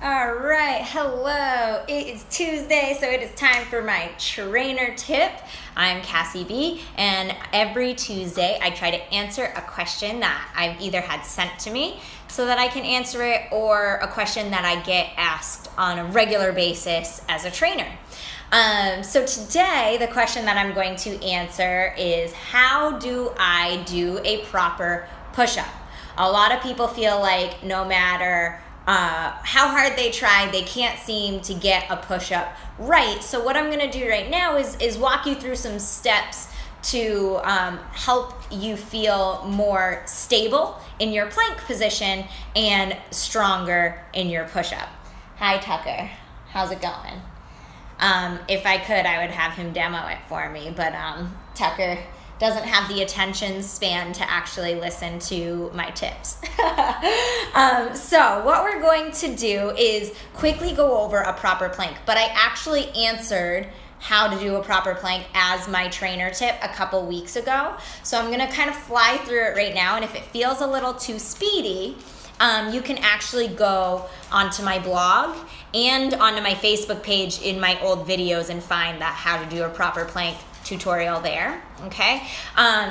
All right, hello. It is Tuesday, so it is time for my trainer tip. I'm Cassie B, and every Tuesday I try to answer a question that I've either had sent to me so that I can answer it, or a question that I get asked on a regular basis as a trainer. So today, the question that I'm going to answer is, how do I do a proper push-up? A lot of people feel like no matter how hard they try, they can't seem to get a push-up right. So what I'm gonna do right now is walk you through some steps to help you feel more stable in your plank position and stronger in your push-up. Hi, Tucker. How's it going? If I could, I would have him demo it for me, but Tucker doesn't have the attention span to actually listen to my tips. So what we're going to do is quickly go over a proper plank, but I actually answered how to do a proper plank as my trainer tip a couple weeks ago. So I'm gonna kind of fly through it right now, and if it feels a little too speedy, you can actually go onto my blog and onto my Facebook page in my old videos and find that how to do a proper plank tutorial there, okay?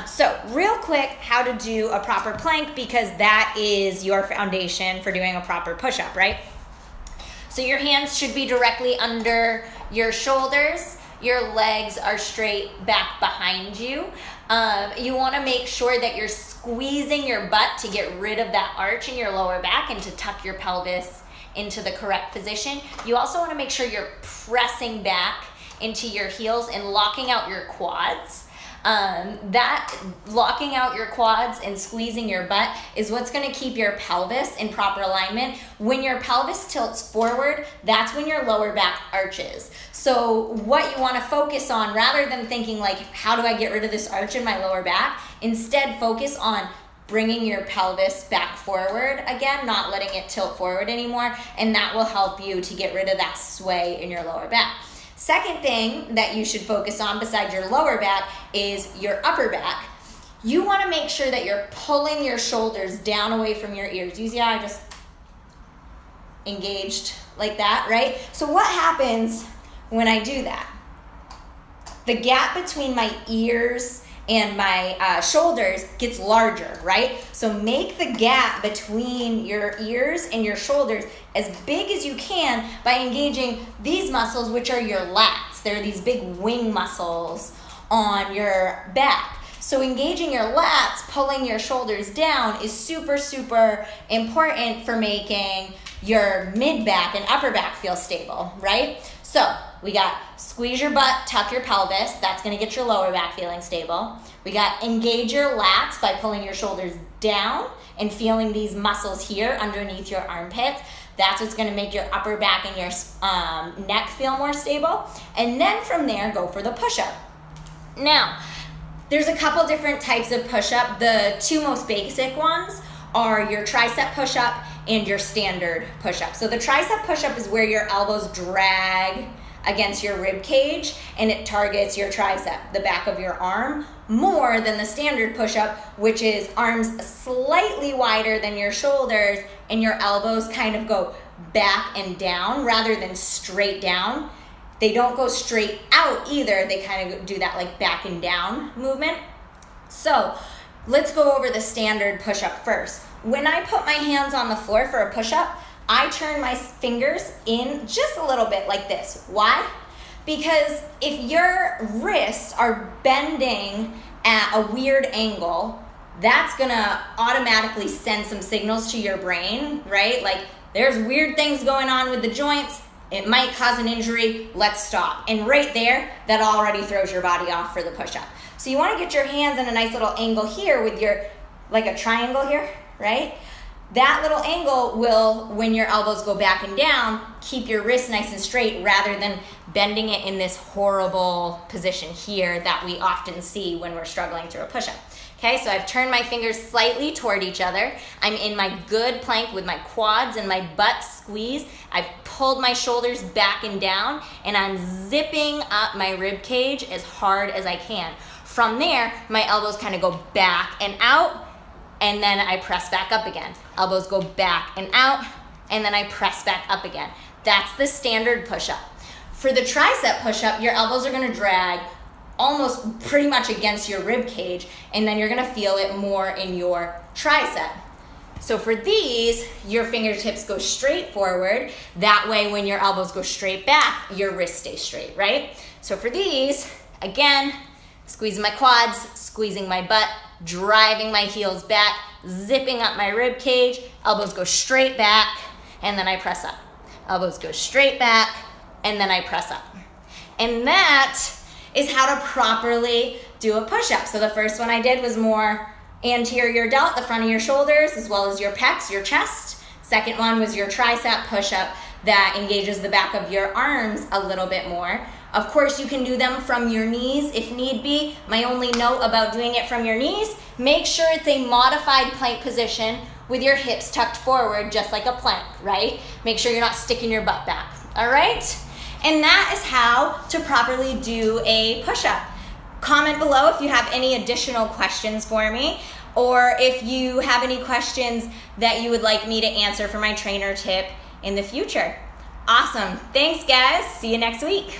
So real quick, how to do a proper plank, because that is your foundation for doing a proper push-up, right? So your hands should be directly under your shoulders. Your legs are straight back behind you. You wanna make sure that you're squeezing your butt to get rid of that arch in your lower back and to tuck your pelvis into the correct position. You also wanna make sure you're pressing back into your heels and locking out your quads. That locking out your quads and squeezing your butt is what's gonna keep your pelvis in proper alignment. When your pelvis tilts forward, that's when your lower back arches. So what you wanna focus on, rather than thinking like, how do I get rid of this arch in my lower back? Instead, focus on bringing your pelvis back forward again, not letting it tilt forward anymore, and that will help you to get rid of that sway in your lower back. Second thing that you should focus on besides your lower back is your upper back. You wanna make sure that you're pulling your shoulders down away from your ears. You see how I just engaged like that, right? So what happens when I do that? The gap between my ears and my shoulders gets larger, right? So make the gap between your ears and your shoulders as big as you can by engaging these muscles, which are your lats. They're these big wing muscles on your back. So engaging your lats, pulling your shoulders down, is super, super important for making your mid-back and upper back feel stable, right? So we got squeeze your butt, tuck your pelvis. That's gonna get your lower back feeling stable. We got engage your lats by pulling your shoulders down and feeling these muscles here underneath your armpits. That's what's gonna make your upper back and your neck feel more stable. And then from there, go for the push-up. Now, there's a couple different types of push-up. The two most basic ones are your tricep push-up and your standard push-up. So the tricep push-up is where your elbows drag against your rib cage and it targets your tricep, the back of your arm, more than the standard push-up, which is arms slightly wider than your shoulders and your elbows kind of go back and down rather than straight down. They don't go straight out either. They kind of do that like back and down movement. So let's go over the standard push-up first. When I put my hands on the floor for a push-up, I turn my fingers in just a little bit like this. Why? Because if your wrists are bending at a weird angle, that's gonna automatically send some signals to your brain, right? Like, there's weird things going on with the joints. It might cause an injury. Let's stop. And right there, that already throws your body off for the push-up. So you wanna get your hands in a nice little angle here with your, like a triangle here, right? That little angle will, when your elbows go back and down, keep your wrist nice and straight rather than bending it in this horrible position here that we often see when we're struggling through a push-up. Okay, so I've turned my fingers slightly toward each other. I'm in my good plank with my quads and my butt squeezed. I've pulled my shoulders back and down, and I'm zipping up my rib cage as hard as I can. From there, my elbows kind of go back and out, and then I press back up again. Elbows go back and out, and then I press back up again. That's the standard push-up. For the tricep push-up, your elbows are gonna drag almost pretty much against your rib cage, and then you're gonna feel it more in your tricep. So for these, your fingertips go straight forward. That way, when your elbows go straight back, your wrists stay straight, right? So for these, again, squeezing my quads, squeezing my butt, driving my heels back, zipping up my rib cage, elbows go straight back, and then I press up. Elbows go straight back, and then I press up. And that is how to properly do a push-up. So the first one I did was more anterior delt, the front of your shoulders, as well as your pecs, your chest. Second one was your tricep push-up that engages the back of your arms a little bit more. Of course, you can do them from your knees if need be. My only note about doing it from your knees, make sure it's a modified plank position with your hips tucked forward, just like a plank, right? Make sure you're not sticking your butt back, all right? And that is how to properly do a push-up. Comment below if you have any additional questions for me, or if you have any questions that you would like me to answer for my trainer tip in the future. Awesome. Thanks, guys. See you next week.